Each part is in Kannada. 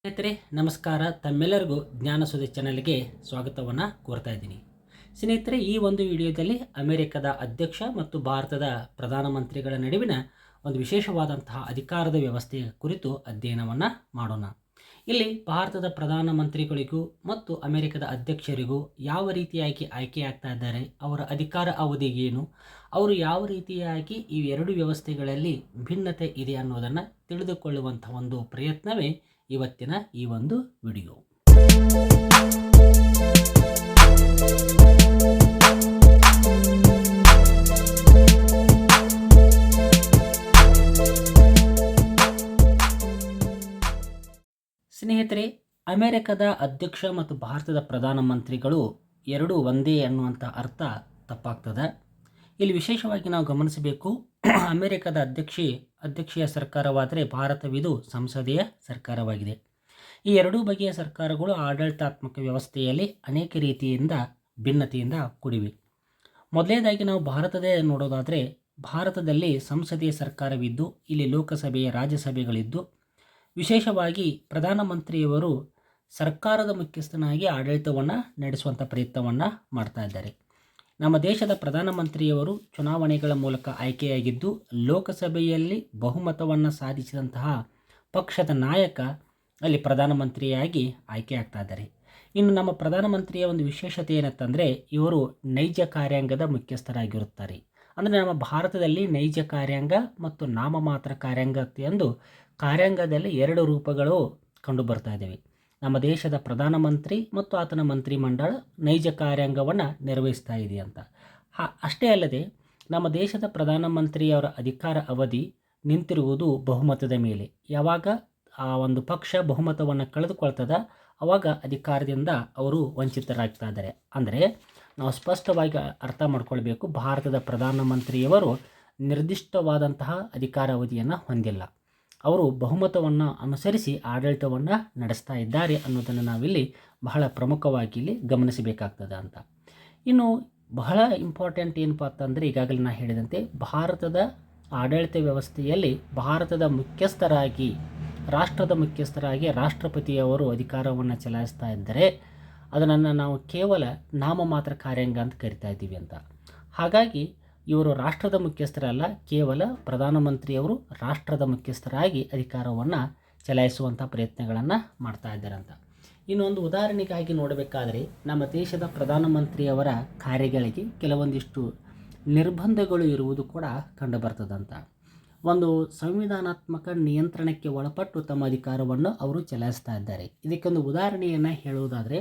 ಸ್ನೇಹಿತರೆ ನಮಸ್ಕಾರ. ತಮ್ಮೆಲ್ಲರಿಗೂ ಜ್ಞಾನಸುಧೆ ಚಾನಲ್ಗೆ ಸ್ವಾಗತವನ್ನು ಕೋರ್ತಾ ಇದ್ದೀನಿ. ಸ್ನೇಹಿತರೆ, ಈ ಒಂದು ವಿಡಿಯೋದಲ್ಲಿ ಅಮೆರಿಕದ ಅಧ್ಯಕ್ಷ ಮತ್ತು ಭಾರತದ ಪ್ರಧಾನಮಂತ್ರಿಗಳ ನಡುವಿನ ಒಂದು ವಿಶೇಷವಾದಂತಹ ಅಧಿಕಾರದ ವ್ಯವಸ್ಥೆಯ ಕುರಿತು ಅಧ್ಯಯನವನ್ನು ಮಾಡೋಣ. ಇಲ್ಲಿ ಭಾರತದ ಪ್ರಧಾನಮಂತ್ರಿಗಳಿಗೂ ಮತ್ತು ಅಮೆರಿಕದ ಅಧ್ಯಕ್ಷರಿಗೂ ಯಾವ ರೀತಿಯಾಗಿ ಆಯ್ಕೆಯಾಗ್ತಾ ಇದ್ದಾರೆ, ಅವರ ಅಧಿಕಾರ ಅವಧಿಗೇನು, ಅವರು ಯಾವ ರೀತಿಯಾಗಿ ಈ ಎರಡು ವ್ಯವಸ್ಥೆಗಳಲ್ಲಿ ಭಿನ್ನತೆ ಇದೆ ಅನ್ನೋದನ್ನು ತಿಳಿದುಕೊಳ್ಳುವಂಥ ಒಂದು ಪ್ರಯತ್ನವೇ ಇವತ್ತಿನ ಈ ಒಂದು ವಿಡಿಯೋ. ಸ್ನೇಹಿತರೆ, ಅಮೆರಿಕದ ಅಧ್ಯಕ್ಷ ಮತ್ತು ಭಾರತದ ಪ್ರಧಾನಮಂತ್ರಿಗಳು ಎರಡೂ ಒಂದೇ ಅನ್ನುವಂಥ ಅರ್ಥ ತಪ್ಪಾಗ್ತದೆ. ಇಲ್ಲಿ ವಿಶೇಷವಾಗಿ ನಾವು ಗಮನಿಸಬೇಕು, ಅಮೆರಿಕದ ಅಧ್ಯಕ್ಷೀಯ ಸರ್ಕಾರವಾದರೆ ಭಾರತವಿದು ಸಂಸದೀಯ ಸರ್ಕಾರವಾಗಿದೆ. ಈ ಎರಡೂ ಬಗೆಯ ಸರ್ಕಾರಗಳು ಆಡಳಿತಾತ್ಮಕ ವ್ಯವಸ್ಥೆಯಲ್ಲಿ ಅನೇಕ ರೀತಿಯಿಂದ ಭಿನ್ನತೆಯಿಂದ ಕೂಡಿವೆ. ಮೊದಲನೇದಾಗಿ ನಾವು ಭಾರತದೇ ನೋಡೋದಾದರೆ, ಭಾರತದಲ್ಲಿ ಸಂಸದೀಯ ಸರ್ಕಾರವಿದ್ದು ಇಲ್ಲಿ ಲೋಕಸಭೆಯ ರಾಜ್ಯಸಭೆಗಳಿದ್ದು, ವಿಶೇಷವಾಗಿ ಪ್ರಧಾನಮಂತ್ರಿಯವರು ಸರ್ಕಾರದ ಮುಖ್ಯಸ್ಥನಾಗಿ ಆಡಳಿತವನ್ನು ನಡೆಸುವಂಥ ಪ್ರಯತ್ನವನ್ನು ಮಾಡ್ತಾ ಇದ್ದಾರೆ. ನಮ್ಮ ದೇಶದ ಪ್ರಧಾನಮಂತ್ರಿಯವರು ಚುನಾವಣೆಗಳ ಮೂಲಕ ಆಯ್ಕೆಯಾಗಿದ್ದು, ಲೋಕಸಭೆಯಲ್ಲಿ ಬಹುಮತವನ್ನು ಸಾಧಿಸಿದಂತಹ ಪಕ್ಷದ ನಾಯಕ ಅಲ್ಲಿ ಪ್ರಧಾನಮಂತ್ರಿಯಾಗಿ ಆಯ್ಕೆಯಾಗ್ತಾ ಇದ್ದಾರೆ. ಇನ್ನು ನಮ್ಮ ಪ್ರಧಾನಮಂತ್ರಿಯ ಒಂದು ವಿಶೇಷತೆ ಏನಂತಂದರೆ, ಇವರು ನೈಜ ಕಾರ್ಯಾಂಗದ ಮುಖ್ಯಸ್ಥರಾಗಿರುತ್ತಾರೆ. ಅಂದರೆ ನಮ್ಮ ಭಾರತದಲ್ಲಿ ನೈಜ ಕಾರ್ಯಾಂಗ ಮತ್ತು ನಾಮಮಾತ್ರ ಕಾರ್ಯಾಂಗ ಎಂದು ಕಾರ್ಯಾಂಗದಲ್ಲಿ ಎರಡು ರೂಪಗಳು ಕಂಡು ಬರ್ತಾ ಇದ್ದಾವೆ. ನಮ್ಮ ದೇಶದ ಪ್ರಧಾನಮಂತ್ರಿ ಮತ್ತು ಆತನ ಮಂತ್ರಿಮಂಡಲ ನೈಜ ಕಾರ್ಯಾಂಗವನ್ನು ನಿರ್ವಹಿಸ್ತಾ ಇದೆ ಅಂತ. ಅಷ್ಟೇ ಅಲ್ಲದೆ ನಮ್ಮ ದೇಶದ ಪ್ರಧಾನಮಂತ್ರಿಯವರ ಅಧಿಕಾರ ಅವಧಿ ನಿಂತಿರುವುದು ಬಹುಮತದ ಮೇಲೆ. ಯಾವಾಗ ಆ ಒಂದು ಪಕ್ಷ ಬಹುಮತವನ್ನು ಕಳೆದುಕೊಳ್ತದ ಆವಾಗ ಅಧಿಕಾರದಿಂದ ಅವರು ವಂಚಿತರಾಗ್ತಾ ಇದ್ದಾರೆ. ಅಂದರೆ ನಾವು ಸ್ಪಷ್ಟವಾಗಿ ಅರ್ಥ ಮಾಡ್ಕೊಳ್ಬೇಕು, ಭಾರತದ ಪ್ರಧಾನಮಂತ್ರಿಯವರು ನಿರ್ದಿಷ್ಟವಾದಂತಹ ಅಧಿಕಾರ ಅವಧಿಯನ್ನು ಹೊಂದಿಲ್ಲ. ಅವರು ಬಹುಮತವನ್ನು ಅನುಸರಿಸಿ ಆಡಳಿತವನ್ನು ನಡೆಸ್ತಾ ಇದ್ದಾರೆ ಅನ್ನೋದನ್ನು ನಾವಿಲ್ಲಿ ಬಹಳ ಪ್ರಮುಖವಾಗಿ ಇಲ್ಲಿ ಗಮನಿಸಬೇಕಾಗ್ತದೆ ಅಂತ. ಇನ್ನು ಬಹಳ ಇಂಪಾರ್ಟೆಂಟ್ ಏನಪ್ಪ ಅಂತಂದರೆ, ಈಗಾಗಲೇ ನಾನು ಹೇಳಿದಂತೆ ಭಾರತದ ಆಡಳಿತ ವ್ಯವಸ್ಥೆಯಲ್ಲಿ ಭಾರತದ ರಾಷ್ಟ್ರದ ಮುಖ್ಯಸ್ಥರಾಗಿ ರಾಷ್ಟ್ರಪತಿಯವರು ಅಧಿಕಾರವನ್ನು ಚಲಾಯಿಸ್ತಾ ಇದ್ದರೆ ಅದನ್ನು ನಾವು ಕೇವಲ ನಾಮಮಾತ್ರ ಕಾರ್ಯಾಂಗ ಅಂತ ಕರಿತಾ ಇದ್ದೀವಿ ಅಂತ. ಹಾಗಾಗಿ ಇವರು ರಾಷ್ಟ್ರದ ಮುಖ್ಯಸ್ಥರಲ್ಲ, ಕೇವಲ ಪ್ರಧಾನಮಂತ್ರಿಯವರು ರಾಷ್ಟ್ರದ ಮುಖ್ಯಸ್ಥರಾಗಿ ಅಧಿಕಾರವನ್ನು ಚಲಾಯಿಸುವಂಥ ಪ್ರಯತ್ನಗಳನ್ನು ಮಾಡ್ತಾ ಇದ್ದಾರೆ ಅಂತ. ಇನ್ನೊಂದು ಉದಾಹರಣೆಗಾಗಿ ನೋಡಬೇಕಾದರೆ, ನಮ್ಮ ದೇಶದ ಪ್ರಧಾನಮಂತ್ರಿಯವರ ಕಾರ್ಯಗಳಿಗೆ ಕೆಲವೊಂದಿಷ್ಟು ನಿರ್ಬಂಧಗಳು ಇರುವುದು ಕೂಡ ಕಂಡುಬರ್ತದಂತ. ಒಂದು ಸಂವಿಧಾನಾತ್ಮಕ ನಿಯಂತ್ರಣಕ್ಕೆ ಒಳಪಟ್ಟು ತಮ್ಮ ಅಧಿಕಾರವನ್ನು ಅವರು ಚಲಾಯಿಸ್ತಾ ಇದ್ದಾರೆ. ಇದಕ್ಕೊಂದು ಉದಾಹರಣೆಯನ್ನು ಹೇಳುವುದಾದರೆ,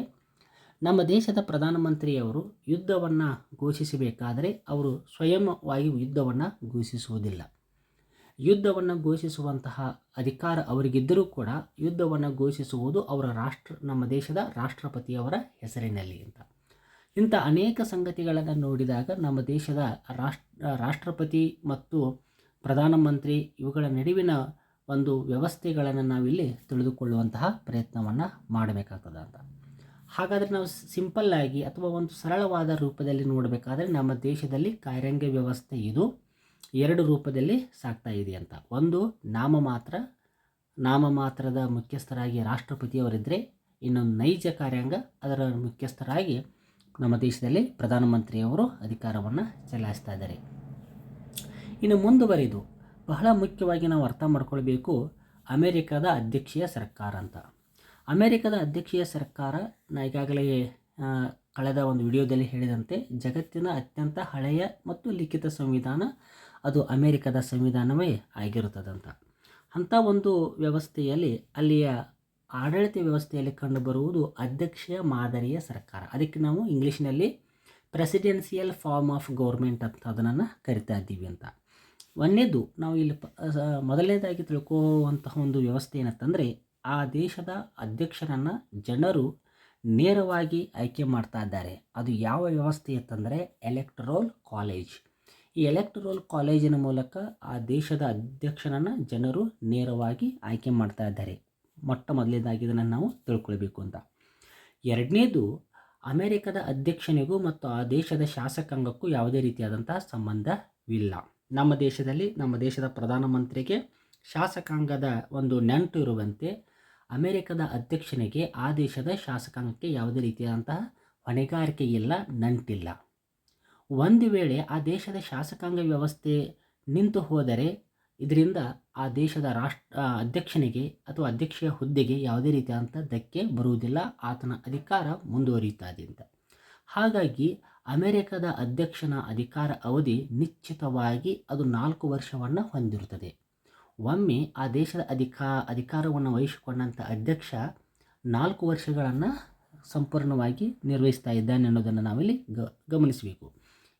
ನಮ್ಮ ದೇಶದ ಪ್ರಧಾನಮಂತ್ರಿಯವರು ಯುದ್ಧವನ್ನು ಘೋಷಿಸಬೇಕಾದರೆ ಅವರು ಸ್ವಯಂವಾಗಿ ಯುದ್ಧವನ್ನು ಘೋಷಿಸುವುದಿಲ್ಲ. ಯುದ್ಧವನ್ನು ಘೋಷಿಸುವಂತಹ ಅಧಿಕಾರ ಅವರಿಗಿದ್ದರೂ ಕೂಡ ಯುದ್ಧವನ್ನು ಘೋಷಿಸುವುದು ನಮ್ಮ ದೇಶದ ರಾಷ್ಟ್ರಪತಿಯವರ ಹೆಸರಿನಲ್ಲಿ ಅಂತ. ಇಂಥ ಅನೇಕ ಸಂಗತಿಗಳನ್ನು ನೋಡಿದಾಗ ನಮ್ಮ ದೇಶದ ರಾಷ್ಟ್ರಪತಿ ಮತ್ತು ಪ್ರಧಾನಮಂತ್ರಿ ಇವುಗಳ ನಡುವಿನ ಒಂದು ವ್ಯವಸ್ಥೆಗಳನ್ನು ನಾವಿಲ್ಲಿ ತಿಳಿದುಕೊಳ್ಳುವಂತಹ ಪ್ರಯತ್ನವನ್ನು ಮಾಡಬೇಕಾಗ್ತದೆ ಅಂತ. ಹಾಗಾದರೆ ನಾವು ಸಿಂಪಲ್ಲಾಗಿ ಅಥವಾ ಒಂದು ಸರಳವಾದ ರೂಪದಲ್ಲಿ ನೋಡಬೇಕಾದ್ರೆ, ನಮ್ಮ ದೇಶದಲ್ಲಿ ಕಾರ್ಯಾಂಗ ವ್ಯವಸ್ಥೆ ಇದು ಎರಡು ರೂಪದಲ್ಲಿ ಸಾಗ್ತಾ ಇದೆ ಅಂತ. ಒಂದು ನಾಮಮಾತ್ರದ ಮುಖ್ಯಸ್ಥರಾಗಿ ರಾಷ್ಟ್ರಪತಿಯವರಿದ್ದರೆ, ಇನ್ನೊಂದು ನೈಜ ಕಾರ್ಯಾಂಗ, ಅದರ ಮುಖ್ಯಸ್ಥರಾಗಿ ನಮ್ಮ ದೇಶದಲ್ಲಿ ಪ್ರಧಾನಮಂತ್ರಿಯವರು ಅಧಿಕಾರವನ್ನು ಚಲಾಯಿಸ್ತಾ ಇದ್ದಾರೆ. ಇನ್ನು ಮುಂದುವರಿದು ಬಹಳ ಮುಖ್ಯವಾಗಿ ನಾವು ಅರ್ಥ ಮಾಡ್ಕೊಳ್ಬೇಕು, ಅಮೆರಿಕದ ಅಧ್ಯಕ್ಷೀಯ ಸರ್ಕಾರ ಅಂತ. ಅಮೆರಿಕದ ಅಧ್ಯಕ್ಷೀಯ ಸರ್ಕಾರ, ನಾ ಈಗಾಗಲೇ ಕಳೆದ ಒಂದು ವಿಡಿಯೋದಲ್ಲಿ ಹೇಳಿದಂತೆ, ಜಗತ್ತಿನ ಅತ್ಯಂತ ಹಳೆಯ ಮತ್ತು ಲಿಖಿತ ಸಂವಿಧಾನ ಅದು ಅಮೆರಿಕದ ಸಂವಿಧಾನವೇ ಆಗಿರುತ್ತದಂತ. ಅಂಥ ಒಂದು ವ್ಯವಸ್ಥೆಯಲ್ಲಿ ಅಲ್ಲಿಯ ಆಡಳಿತ ವ್ಯವಸ್ಥೆಯಲ್ಲಿ ಕಂಡುಬರುವುದು ಅಧ್ಯಕ್ಷೀಯ ಮಾದರಿಯ ಸರ್ಕಾರ. ಅದಕ್ಕೆ ನಾವು ಇಂಗ್ಲೀಷ್ನಲ್ಲಿ ಪ್ರೆಸಿಡೆನ್ಸಿಯಲ್ ಫಾರ್ಮ್ ಆಫ್ ಗೌರ್ಮೆಂಟ್ ಅಂತ ಅದನ್ನು ಕರಿತಾ ಇದ್ದೀವಿ ಅಂತ. ಒಂದನೇದು ನಾವು ಇಲ್ಲಿ ಮೊದಲನೇದಾಗಿ ತಿಳ್ಕೊಳ್ಳುವಂತಹ ಒಂದು ವ್ಯವಸ್ಥೆ ಏನಂತಂದರೆ, ಆ ದೇಶದ ಅಧ್ಯಕ್ಷರನ್ನು ಜನರು ನೇರವಾಗಿ ಆಯ್ಕೆ ಮಾಡ್ತಾ ಇದ್ದಾರೆ. ಅದು ಯಾವ ವ್ಯವಸ್ಥೆ ಅಂತಂದರೆ ಎಲೆಕ್ಟರಲ್ ಕಾಲೇಜ್. ಈ ಎಲೆಕ್ಟರಲ್ ಕಾಲೇಜಿನ ಮೂಲಕ ಆ ದೇಶದ ಅಧ್ಯಕ್ಷರನ್ನು ಜನರು ನೇರವಾಗಿ ಆಯ್ಕೆ ಮಾಡ್ತಾ ಇದ್ದಾರೆ. ಮೊದಲನೇದಾಗಿ ಇದನ್ನು ನಾವು ತಿಳ್ಕೊಳ್ಬೇಕು ಅಂತ. ಎರಡನೇದು, ಅಮೆರಿಕದ ಅಧ್ಯಕ್ಷನಿಗೂ ಮತ್ತು ಆ ದೇಶದ ಶಾಸಕಾಂಗಕ್ಕೂ ಯಾವುದೇ ರೀತಿಯಾದಂತಹ ಸಂಬಂಧವಿಲ್ಲ. ನಮ್ಮ ದೇಶದ ಪ್ರಧಾನಮಂತ್ರಿಗೆ ಶಾಸಕಾಂಗದ ಒಂದು ನಂಟು ಇರುವಂತೆ ಅಮೆರಿಕದ ಅಧ್ಯಕ್ಷನಿಗೆ ಆ ದೇಶದ ಶಾಸಕಾಂಗಕ್ಕೆ ಯಾವುದೇ ರೀತಿಯಾದಂತಹ ಹೊಣೆಗಾರಿಕೆ ಇಲ್ಲ, ನಂಟಿಲ್ಲ. ಒಂದು ವೇಳೆ ಆ ದೇಶದ ಶಾಸಕಾಂಗ ವ್ಯವಸ್ಥೆ ನಿಂತು ಹೋದರೆ ಇದರಿಂದ ಆ ದೇಶದ ಅಧ್ಯಕ್ಷನಿಗೆ ಅಥವಾ ಅಧ್ಯಕ್ಷೀಯ ಹುದ್ದೆಗೆ ಯಾವುದೇ ರೀತಿಯಾದಂಥ ಧಕ್ಕೆ ಬರುವುದಿಲ್ಲ, ಆತನ ಅಧಿಕಾರ ಮುಂದುವರಿಯುತ್ತದೆ ಅಂತ. ಹಾಗಾಗಿ ಅಮೆರಿಕದ ಅಧ್ಯಕ್ಷನ ಅಧಿಕಾರ ಅವಧಿ ನಿಶ್ಚಿತವಾಗಿ ಅದು 4 ವರ್ಷವನ್ನು ಹೊಂದಿರುತ್ತದೆ. ಒಮ್ಮೆ ಆ ದೇಶದ ಅಧಿಕಾರವನ್ನು ವಹಿಸಿಕೊಂಡಂಥ ಅಧ್ಯಕ್ಷ 4 ವರ್ಷಗಳನ್ನು ಸಂಪೂರ್ಣವಾಗಿ ನಿರ್ವಹಿಸ್ತಾ ಇದ್ದಾನೆ ಅನ್ನೋದನ್ನು ನಾವಿಲ್ಲಿ ಗಮನಿಸಬೇಕು.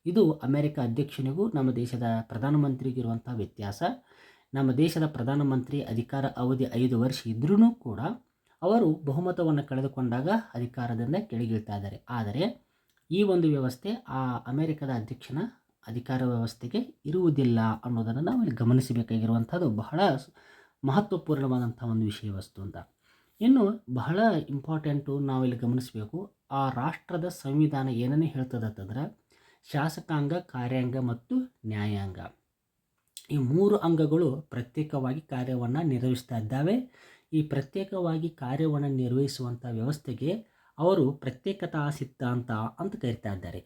ಇದು ಅಮೆರಿಕ ಅಧ್ಯಕ್ಷನಿಗೂ ನಮ್ಮ ದೇಶದ ಪ್ರಧಾನಮಂತ್ರಿಗಿರುವಂಥ ವ್ಯತ್ಯಾಸ. ನಮ್ಮ ದೇಶದ ಪ್ರಧಾನಮಂತ್ರಿ ಅಧಿಕಾರ ಅವಧಿ 5 ವರ್ಷ ಇದ್ರೂ ಕೂಡ ಅವರು ಬಹುಮತವನ್ನು ಕಳೆದುಕೊಂಡಾಗ ಅಧಿಕಾರದಿಂದ ಕೆಳಗಿಳ್ತಾ ಇದ್ದಾರೆ. ಆದರೆ ಈ ಒಂದು ವ್ಯವಸ್ಥೆ ಆ ಅಮೆರಿಕದ ಅಧ್ಯಕ್ಷನ ಅಧಿಕಾರ ವ್ಯವಸ್ಥೆಗೆ ಇರುವುದಿಲ್ಲ ಅನ್ನೋದನ್ನು ನಾವಿಲ್ಲಿ ಗಮನಿಸಬೇಕಾಗಿರುವಂಥದ್ದು ಬಹಳ ಮಹತ್ವಪೂರ್ಣವಾದಂಥ ಒಂದು ವಿಷಯ ವಸ್ತು ಅಂತ. ಇನ್ನು ಬಹಳ ಇಂಪಾರ್ಟೆಂಟು ನಾವಿಲ್ಲಿ ಗಮನಿಸಬೇಕು, ಆ ರಾಷ್ಟ್ರದ ಸಂವಿಧಾನ ಏನನ್ನೇ ಹೇಳ್ತದಂತಂದ್ರೆ ಶಾಸಕಾಂಗ, ಕಾರ್ಯಾಂಗ ಮತ್ತು ನ್ಯಾಯಾಂಗ ಈ 3 ಅಂಗಗಳು ಪ್ರತ್ಯೇಕವಾಗಿ ಕಾರ್ಯವನ್ನು ನಿರ್ವಹಿಸ್ತಾ ಇದ್ದಾವೆ. ಈ ಪ್ರತ್ಯೇಕವಾಗಿ ಕಾರ್ಯವನ್ನು ನಿರ್ವಹಿಸುವಂಥ ವ್ಯವಸ್ಥೆಗೆ ಅವರು ಪ್ರತ್ಯೇಕತಾ ಸಿದ್ಧಾಂತ ಅಂತ ಕರೀತಾ ಇದ್ದಾರೆ.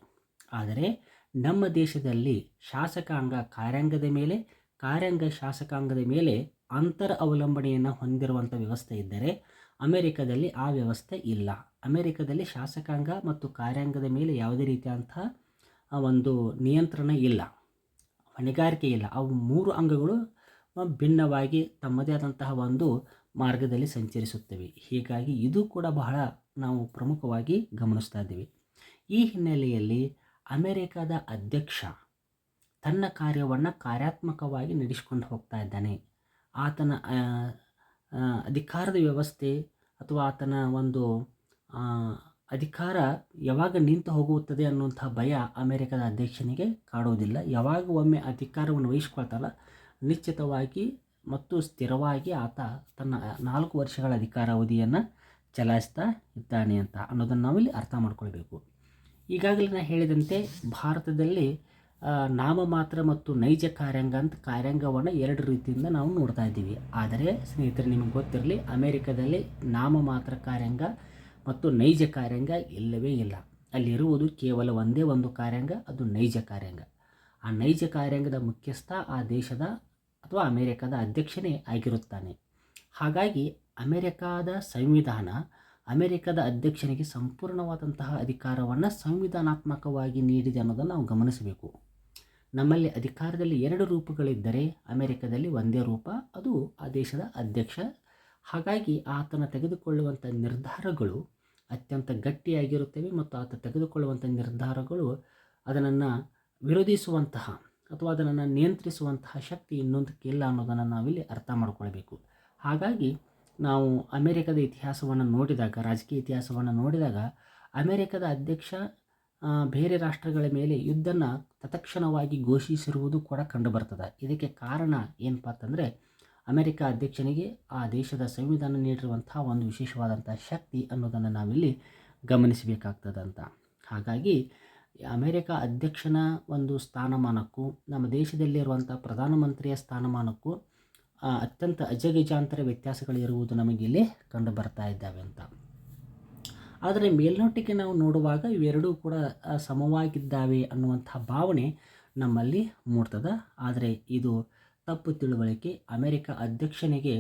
ಆದರೆ ನಮ್ಮ ದೇಶದಲ್ಲಿ ಶಾಸಕಾಂಗ ಕಾರ್ಯಾಂಗದ ಮೇಲೆ, ಕಾರ್ಯಾಂಗ ಶಾಸಕಾಂಗದ ಮೇಲೆ ಅಂತರ ಅವಲಂಬನೆಯನ್ನು ಹೊಂದಿರುವಂಥ ವ್ಯವಸ್ಥೆ ಇದ್ದರೆ ಅಮೆರಿಕದಲ್ಲಿ ಆ ವ್ಯವಸ್ಥೆ ಇಲ್ಲ. ಅಮೆರಿಕದಲ್ಲಿ ಶಾಸಕಾಂಗ ಮತ್ತು ಕಾರ್ಯಾಂಗದ ಮೇಲೆ ಯಾವುದೇ ರೀತಿಯಾದಂಥ ಒಂದು ನಿಯಂತ್ರಣ ಇಲ್ಲ, ಹೊಣೆಗಾರಿಕೆ ಇಲ್ಲ. ಅವು 3 ಅಂಗಗಳು ಭಿನ್ನವಾಗಿ ತಮ್ಮದೇ ಆದಂತಹ ಒಂದು ಮಾರ್ಗದಲ್ಲಿ ಸಂಚರಿಸುತ್ತವೆ. ಹೀಗಾಗಿ ಇದು ಕೂಡ ಬಹಳ ನಾವು ಪ್ರಮುಖವಾಗಿ ಗಮನಿಸ್ತಾ ಇದ್ದೀವಿ. ಈ ಹಿನ್ನೆಲೆಯಲ್ಲಿ ಅಮೆರಿಕದ ಅಧ್ಯಕ್ಷ ತನ್ನ ಕಾರ್ಯವನ್ನು ಕಾರ್ಯಾತ್ಮಕವಾಗಿ ನಡೆಸಿಕೊಂಡು ಹೋಗ್ತಾ ಇದ್ದಾನೆ. ಆತನ ಅಧಿಕಾರದ ವ್ಯವಸ್ಥೆ ಅಥವಾ ಆತನ ಒಂದು ಅಧಿಕಾರ ಯಾವಾಗ ನಿಂತು ಹೋಗುತ್ತದೆ ಅನ್ನುವಂಥ ಭಯ ಅಮೆರಿಕದ ಅಧ್ಯಕ್ಷನಿಗೆ ಕಾಡುವುದಿಲ್ಲ. ಯಾವಾಗ ಒಮ್ಮೆ ಅಧಿಕಾರವನ್ನು ವಹಿಸ್ಕೊಳ್ತಾರಲ್ಲ, ನಿಶ್ಚಿತವಾಗಿ ಮತ್ತು ಸ್ಥಿರವಾಗಿ ಆತ ತನ್ನ 4 ವರ್ಷಗಳ ಅಧಿಕಾರಾವಧಿಯನ್ನು ಚಲಾಯಿಸ್ತಾ ಇದ್ದಾನೆ ಅಂತ ಅನ್ನೋದನ್ನು ನಾವಿಲ್ಲಿ ಅರ್ಥ ಮಾಡ್ಕೊಳ್ಬೇಕು. ಈಗಾಗಲೇ ನಾನು ಹೇಳಿದಂತೆ ಭಾರತದಲ್ಲಿ ನಾಮಮಾತ್ರ ಮತ್ತು ನೈಜ ಕಾರ್ಯಾಂಗ ಅಂತ ಕಾರ್ಯಾಂಗವನ್ನು 2 ರೀತಿಯಿಂದ ನಾವು ನೋಡ್ತಾ ಇದ್ದೀವಿ. ಆದರೆ ಸ್ನೇಹಿತರೆ, ನಿಮಗೆ ಗೊತ್ತಿರಲಿ, ಅಮೆರಿಕದಲ್ಲಿ ನಾಮಮಾತ್ರ ಕಾರ್ಯಾಂಗ ಮತ್ತು ನೈಜ ಕಾರ್ಯಾಂಗ ಇಲ್ಲವೇ ಇಲ್ಲ. ಅಲ್ಲಿರುವುದು ಕೇವಲ ಒಂದೇ ಒಂದು ಕಾರ್ಯಾಂಗ, ಅದು ನೈಜ ಕಾರ್ಯಾಂಗ. ಆ ನೈಜ ಕಾರ್ಯಾಂಗದ ಮುಖ್ಯಸ್ಥ ಆ ದೇಶದ ಅಥವಾ ಅಮೆರಿಕದ ಅಧ್ಯಕ್ಷನೇ ಆಗಿರುತ್ತಾನೆ. ಹಾಗಾಗಿ ಅಮೆರಿಕದ ಸಂವಿಧಾನ ಅಮೆರಿಕದ ಅಧ್ಯಕ್ಷನಿಗೆ ಸಂಪೂರ್ಣವಾದಂತಹ ಅಧಿಕಾರವನ್ನು ಸಂವಿಧಾನಾತ್ಮಕವಾಗಿ ನೀಡಿದೆ ಅನ್ನೋದನ್ನು ನಾವು ಗಮನಿಸಬೇಕು. ನಮ್ಮಲ್ಲಿ ಅಧಿಕಾರದಲ್ಲಿ 2 ರೂಪಗಳಿದ್ದರೆ ಅಮೆರಿಕದಲ್ಲಿ ಒಂದೇ ರೂಪ, ಅದು ಆ ದೇಶದ ಅಧ್ಯಕ್ಷ. ಹಾಗಾಗಿ ಆತನ ತೆಗೆದುಕೊಳ್ಳುವಂಥ ನಿರ್ಧಾರಗಳು ಅತ್ಯಂತ ಗಟ್ಟಿಯಾಗಿರುತ್ತವೆ ಮತ್ತು ಆತ ತೆಗೆದುಕೊಳ್ಳುವಂಥ ನಿರ್ಧಾರಗಳು ಅದನ್ನು ವಿರೋಧಿಸುವಂತಹ ಅಥವಾ ಅದನ್ನು ನಿಯಂತ್ರಿಸುವಂತಹ ಶಕ್ತಿ ಇನ್ನೊಂದಕ್ಕಿಲ್ಲ ಅನ್ನೋದನ್ನು ನಾವಿಲ್ಲಿ ಅರ್ಥ ಮಾಡ್ಕೊಳ್ಬೇಕು. ಹಾಗಾಗಿ ನಾವು ಅಮೆರಿಕದ ಇತಿಹಾಸವನ್ನು ನೋಡಿದಾಗ, ರಾಜಕೀಯ ಇತಿಹಾಸವನ್ನು ನೋಡಿದಾಗ ಅಮೆರಿಕದ ಅಧ್ಯಕ್ಷ ಬೇರೆ ರಾಷ್ಟ್ರಗಳ ಮೇಲೆ ಯುದ್ಧನ ತತ್ಕ್ಷಣವಾಗಿ ಘೋಷಿಸಿರುವುದು ಕೂಡ ಕಂಡುಬರ್ತದೆ. ಇದಕ್ಕೆ ಕಾರಣ ಏನಪ್ಪ ಅಂತಂದರೆ ಅಮೆರಿಕ ಅಧ್ಯಕ್ಷನಿಗೆ ಆ ದೇಶದ ಸಂವಿಧಾನ ನೀಡಿರುವಂಥ ಒಂದು ವಿಶೇಷವಾದಂಥ ಶಕ್ತಿ ಅನ್ನೋದನ್ನು ನಾವಿಲ್ಲಿ ಗಮನಿಸಬೇಕಾಗ್ತದಂತ. ಹಾಗಾಗಿ ಅಮೆರಿಕ ಅಧ್ಯಕ್ಷನ ಒಂದು ಸ್ಥಾನಮಾನಕ್ಕೂ ನಮ್ಮ ದೇಶದಲ್ಲಿರುವಂಥ ಪ್ರಧಾನಮಂತ್ರಿಯ ಸ್ಥಾನಮಾನಕ್ಕೂ ಅತ್ಯಂತ ಅಜಗಜಾಂತರ ವ್ಯತ್ಯಾಸಗಳಿರುವುದು ನಮಗಿಲ್ಲಿ ಕಂಡು ಬರ್ತಾ ಇದ್ದಾವೆ ಅಂತ. ಆದರೆ ಮೇಲ್ನೋಟಕ್ಕೆ ನಾವು ನೋಡುವಾಗ ಇವೆರಡೂ ಕೂಡ ಸಮವಾಗಿದ್ದಾವೆ ಅನ್ನುವಂಥ ಭಾವನೆ ನಮ್ಮಲ್ಲಿ ಮೂಡ್ತದೆ. ಆದರೆ ಇದು ತಪ್ಪು ತಿಳುವಳಿಕೆ. ಅಮೆರಿಕ ಅಧ್ಯಕ್ಷನಿಗೆ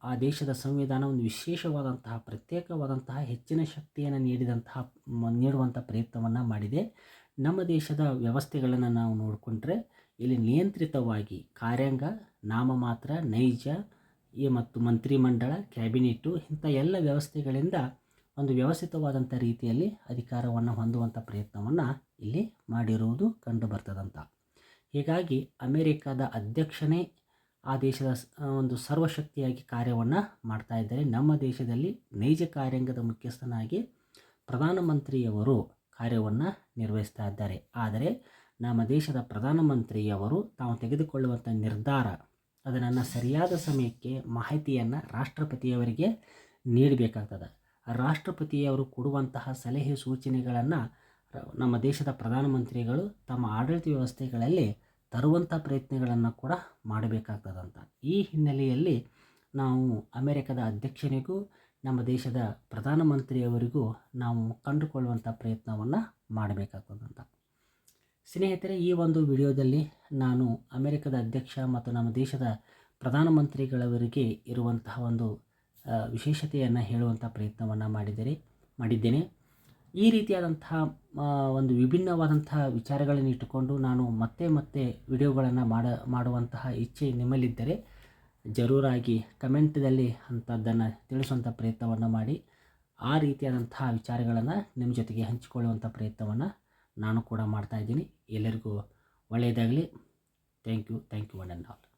ಆ ದೇಶದ ಸಂವಿಧಾನ ಒಂದು ವಿಶೇಷವಾದಂತಹ ಪ್ರತ್ಯೇಕವಾದಂತಹ ಹೆಚ್ಚಿನ ಶಕ್ತಿಯನ್ನು ನೀಡುವಂಥ ಪ್ರಯತ್ನವನ್ನು ಮಾಡಿದೆ. ನಮ್ಮ ದೇಶದ ವ್ಯವಸ್ಥೆಗಳನ್ನು ನಾವು ನೋಡಿಕೊಂಡ್ರೆ ಇಲ್ಲಿ ನಿಯಂತ್ರಿತವಾಗಿ ಕಾರ್ಯಾಂಗ, ನಾಮಮಾತ್ರ, ನೈಜ ಮತ್ತು ಮಂತ್ರಿಮಂಡಲ, ಕ್ಯಾಬಿನೆಟ್ಟು ಇಂಥ ಎಲ್ಲ ವ್ಯವಸ್ಥೆಗಳಿಂದ ಒಂದು ವ್ಯವಸ್ಥಿತವಾದಂಥ ರೀತಿಯಲ್ಲಿ ಅಧಿಕಾರವನ್ನು ಹೊಂದುವಂಥ ಪ್ರಯತ್ನವನ್ನು ಇಲ್ಲಿ ಮಾಡಿರುವುದು ಕಂಡು ಬರ್ತದಂತ. ಹೀಗಾಗಿ ಅಮೆರಿಕದ ಅಧ್ಯಕ್ಷನೇ ಆ ದೇಶದ ಒಂದು ಸರ್ವಶಕ್ತಿಯಾಗಿ ಕಾರ್ಯವನ್ನು ಮಾಡ್ತಾ ಇದ್ದಾರೆ. ನಮ್ಮ ದೇಶದಲ್ಲಿ ನೈಜ ಕಾರ್ಯಾಂಗದ ಮುಖ್ಯಸ್ಥನಾಗಿ ಪ್ರಧಾನಮಂತ್ರಿಯವರು ಕಾರ್ಯವನ್ನು ನಿರ್ವಹಿಸ್ತಾ ಇದ್ದಾರೆ. ಆದರೆ ನಮ್ಮ ದೇಶದ ಪ್ರಧಾನಮಂತ್ರಿಯವರು ತಾವು ತೆಗೆದುಕೊಳ್ಳುವಂಥ ನಿರ್ಧಾರ ಅದನ್ನು ಸರಿಯಾದ ಸಮಯಕ್ಕೆ ಮಾಹಿತಿಯನ್ನು ರಾಷ್ಟ್ರಪತಿಯವರಿಗೆ ನೀಡಬೇಕಾಗ್ತದೆ. ರಾಷ್ಟ್ರಪತಿಯವರು ಕೊಡುವಂತಹ ಸಲಹೆ ಸೂಚನೆಗಳನ್ನು ನಮ್ಮ ದೇಶದ ಪ್ರಧಾನಮಂತ್ರಿಗಳು ತಮ್ಮ ಆಡಳಿತ ವ್ಯವಸ್ಥೆಗಳಲ್ಲಿ ತರುವಂಥ ಪ್ರಯತ್ನಗಳನ್ನು ಕೂಡ ಮಾಡಬೇಕಾಗ್ತದಂತ. ಈ ಹಿನ್ನೆಲೆಯಲ್ಲಿ ನಾವು ಅಮೆರಿಕದ ಅಧ್ಯಕ್ಷನಿಗೂ ನಮ್ಮ ದೇಶದ ಪ್ರಧಾನಮಂತ್ರಿಯವರಿಗೂ ನಾವು ಕಂಡುಕೊಳ್ಳುವಂಥ ಪ್ರಯತ್ನವನ್ನು ಮಾಡಬೇಕಾಗ್ತದಂತ. ಸ್ನೇಹಿತರೆ, ಈ ಒಂದು ವಿಡಿಯೋದಲ್ಲಿ ನಾನು ಅಮೆರಿಕದ ಅಧ್ಯಕ್ಷ ಮತ್ತು ನಮ್ಮ ದೇಶದ ಪ್ರಧಾನಮಂತ್ರಿಗಳವರಿಗೆ ಇರುವಂತಹ ಒಂದು ವಿಶೇಷತೆಯನ್ನು ಹೇಳುವಂಥ ಪ್ರಯತ್ನವನ್ನು ಮಾಡಿದ್ದೇನೆ. ಈ ರೀತಿಯಾದಂತಹ ಒಂದು ವಿಭಿನ್ನವಾದಂತಹ ವಿಚಾರಗಳನ್ನು ಇಟ್ಟುಕೊಂಡು ನಾನು ಮತ್ತೆ ವಿಡಿಯೋಗಳನ್ನು ಮಾಡುವಂತಹ ಇಚ್ಛೆ ನಿಮ್ಮಲ್ಲಿದ್ದರೆ ಜರೂರಾಗಿ ಕಮೆಂಟ್ದಲ್ಲಿ ಅಂಥದ್ದನ್ನು ತಿಳಿಸುವಂಥ ಪ್ರಯತ್ನವನ್ನು ಮಾಡಿ, ಆ ರೀತಿಯಾದಂತಹ ವಿಚಾರಗಳನ್ನು ನಿಮ್ಮ ಜೊತೆಗೆ ಹಂಚಿಕೊಳ್ಳುವಂಥ ಪ್ರಯತ್ನವನ್ನು ನಾನು ಕೂಡ ಮಾಡ್ತಾಯಿದ್ದೀನಿ. ಎಲ್ಲರಿಗೂ ಒಳ್ಳೆಯದಾಗಲಿ. Thank you one and all.